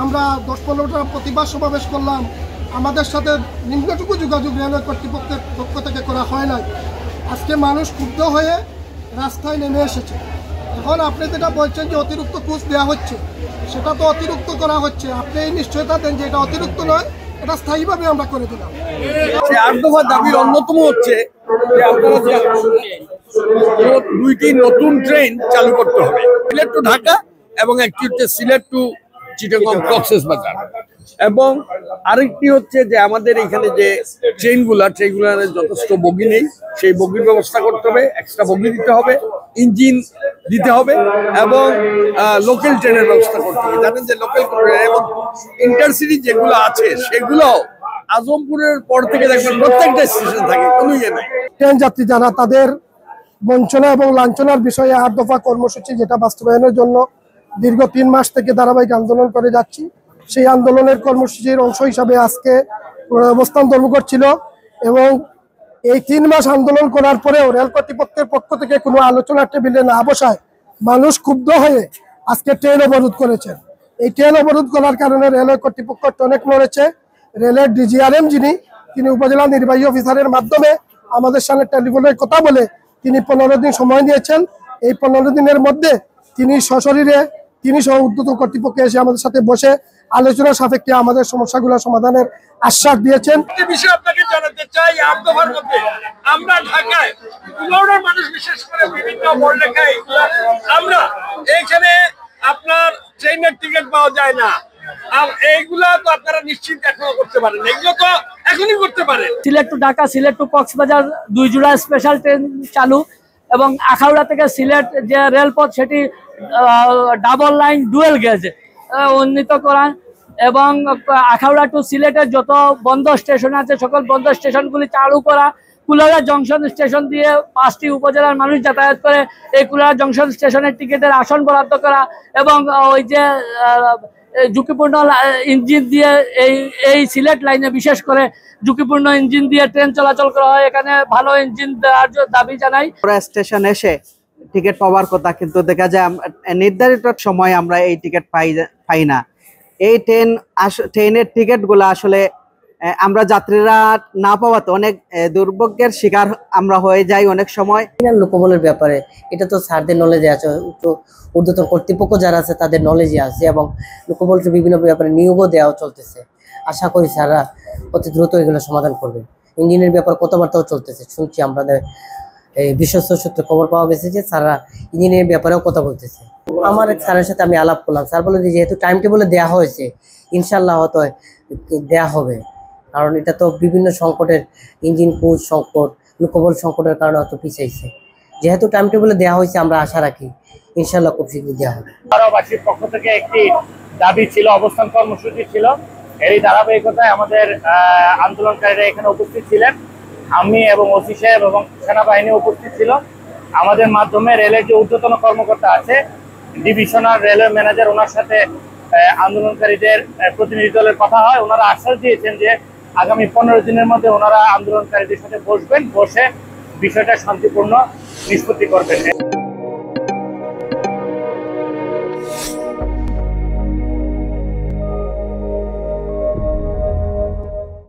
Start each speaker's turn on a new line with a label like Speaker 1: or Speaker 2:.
Speaker 1: আমরা 10-15টা প্রতিবাদ সমাবেশ করলাম, আমাদের সাথে নিম্নটুকু যোগাযোগ রেলওয়ে কর্তৃপক্ষের পক্ষ থেকে করা হয় নাই। আজকে মানুষ ক্ষুব্ধ হয়ে রাস্তায় নেমে এসেছে। এখন আপনি যেটা বলছেন যে অতিরিক্ত কোচ দেওয়া হচ্ছে, সেটা তো অতিরিক্ত করা হচ্ছে। আপনি এই নিশ্চয়তা দেন যে এটা অতিরিক্ত নয়, এটা স্থায়ীভাবে আমরা করে দিলাম।
Speaker 2: 8 দফা দাবির অন্যতম হচ্ছে যে আপনারা দুইটি নতুন ট্রেন চালু করতে হবে, সিলেট টু ঢাকা এবং একটি হচ্ছে সিলেট টু চিটাগং কক্সবাজার। এবং আরেকটি হচ্ছে যে আমাদের এখানে যে ট্রেনগুলোর যথেষ্ট বগি নেই, সেই বগির ব্যবস্থা করতে হবে, এক্সট্রা বগি দিতে হবে, ইঞ্জিন দিতে হবে এবং লোকাল ট্রেনের ব্যবস্থা করতে হবে। জানেন যে লোকাল ট্রেন এবং ইন্টারসিটি যেগুলো আছে সেগুলো আজমপুরের পর থেকে দেখবেন প্রত্যেকটা স্টেশন থাকে, কোনো ইয়ে নাই।
Speaker 1: ট্রেন যাত্রী যারা তাদের বঞ্চনা এবং লাঞ্ছনার বিষয়ে 8 দফা কর্মসূচি, যেটা বাস্তবায়নের জন্য দীর্ঘ 3 মাস থেকে ধারাবাহিক আন্দোলন করে যাচ্ছি, সেই আন্দোলনের কর্মসূচির অংশ হিসাবে আজকে অবস্থান ধর্মঘট ছিল। এবং এই 3 মাস আন্দোলন করার পরেও রেল কর্তৃপক্ষের পক্ষ থেকে কোনো আলোচনার টেবিলে না বসায় মানুষ ক্ষুব্ধ হয়ে আজকে ট্রেন অবরোধ করেছেন। এই ট্রেন অবরোধ করার কারণে রেলওয়ে কর্তৃপক্ষ অনেক লড়েছে। রেলের ডিজিআরএম তিনি উপজেলা নির্বাহী অফিসারের মাধ্যমে আমাদের সাথে টেলিফোনে কথা বলে তিনি 15 দিন সময় নিয়েছেন। এই 15 দিনের মধ্যে তিনি সশরীরে সহ ঊর্ধ্বতন কর্তৃপক্ষ এসে আমাদের সাথে বসে আলোচনা সাপেক্ষে আমাদের সমস্যাগুলো সমাধানের আশ্বাস দিয়েছেন।
Speaker 2: একটি বিষয় আপনাকে জানাতে চাই, 8 দফার মধ্যে আমরা ঢাকায় পুরোনো মানুষ, বিশেষ করে বিভিন্ন বড়লেখায় আমরা এখানে আপনার ট্রেনের টিকিট পাওয়া যায় না। আর এইগুলা তো আপনারা নিশ্চিত এখনো করতে পারেন, এগুলো তো এখনই করতে পারেন।
Speaker 3: সিলেট টু ঢাকা, সিলেট টু কক্সবাজার 2 জোড়া স্পেশাল ট্রেন চালু এবং আখাউড়া থেকে সিলেট যে রেলপথ সেটি ডাবল লাইন ডুয়েল গেজ উন্নীত করা এবং আখাউড়া টু সিলেটের যত বন্ধ স্টেশন আছে সকল বন্ধ স্টেশনগুলি চালু করা। কুলাউড়া জংশন স্টেশন দিয়ে 5টি উপজেলার মানুষ যাতায়াত করে, এই কুলাউড়া জংশন স্টেশনের টিকিটের আসন বরাদ্দ করা এবং ওই যে ঝুঁকিপূর্ণ ইঞ্জিন দিয়ে এই সিলেট লাইনে বিশেষ করে ঝুঁকিপূর্ণ ইঞ্জিন দিয়ে ট্রেন চলাচল করা হয়, এখানে ভালো ইঞ্জিন দেওয়ার দাবি জানাই।
Speaker 4: স্টেশন এসে টিকিট পাওয়ার কথা, কিন্তু দেখা যায় নির্ধারিত সময় আমরা এই টিকিট পাই না। এই ট্রেনের টিকিটগুলো আসলে আমরা যাত্রীরা না পাওয়াতে অনেক দুর্ভোগের শিকার আমরা হয়ে যাই অনেক সময়।
Speaker 5: লোকবলের ব্যাপারে এটা তো স্যারদের নলেজে আছে, ঊর্ধ্বতন কর্তৃপক্ষ যারা আছে তাদের নলেজে আছে এবং লোকবলের বিভিন্ন ব্যাপারে নিয়োগও দেওয়া চলতেছে। আশা করি স্যাররা অতি দ্রুত এগুলো সমাধান করবে। ইঞ্জিনের ব্যাপারে কথাবার্তাও চলতেছে, শুনছি আমাদের এই বিশ্বস্ত সূত্রে খবর পাওয়া গেছে যে স্যাররা ইঞ্জিনের ব্যাপারেও কথা বলতেছে। আমার এক স্যারের সাথে আমি আলাপ করলাম, স্যার বলে যে যেহেতু টাইম টেবলে দেওয়া হয়েছে ইনশাল্লাহ হয়তো দেওয়া হবে, কারণ এটা তো বিভিন্ন সংকটের, ইঞ্জিন কোচ সংকট, লোকবল সংকটের কারণে হয়তো পিছাইছে। যেহেতু টাইম টেবলে দেওয়া হয়েছে আমরা আশা রাখি ইনশাল্লাহ খুব শীঘ্রই দেওয়া হবে।
Speaker 6: ঢাকাবাসীর পক্ষ থেকে একটি দাবি ছিল, অবস্থান কর্মসূচি ছিল। এই ধারাবাহিকতায় আমাদের আন্দোলনকারীরা এখানে উপস্থিত ছিলেন, আমি এবং ওসি সাহেব এবং সেনাবাহিনী উপস্থিত ছিল। আমাদের মাধ্যমে রেলের যে ঊর্ধ্বতন কর্মকর্তা আছে, ডিভিশনাল রেলওয়ে ম্যানেজার, ওনার সাথে আন্দোলনকারীদের প্রতিনিধি দলের কথা হয়। ওনারা আশ্বাস দিয়েছেন যে আগামী 15 দিনের মধ্যে ওনারা আন্দোলনকারীদের সাথে বসবেন, বসে বিষয়টা শান্তিপূর্ণ নিষ্পত্তি করবেন।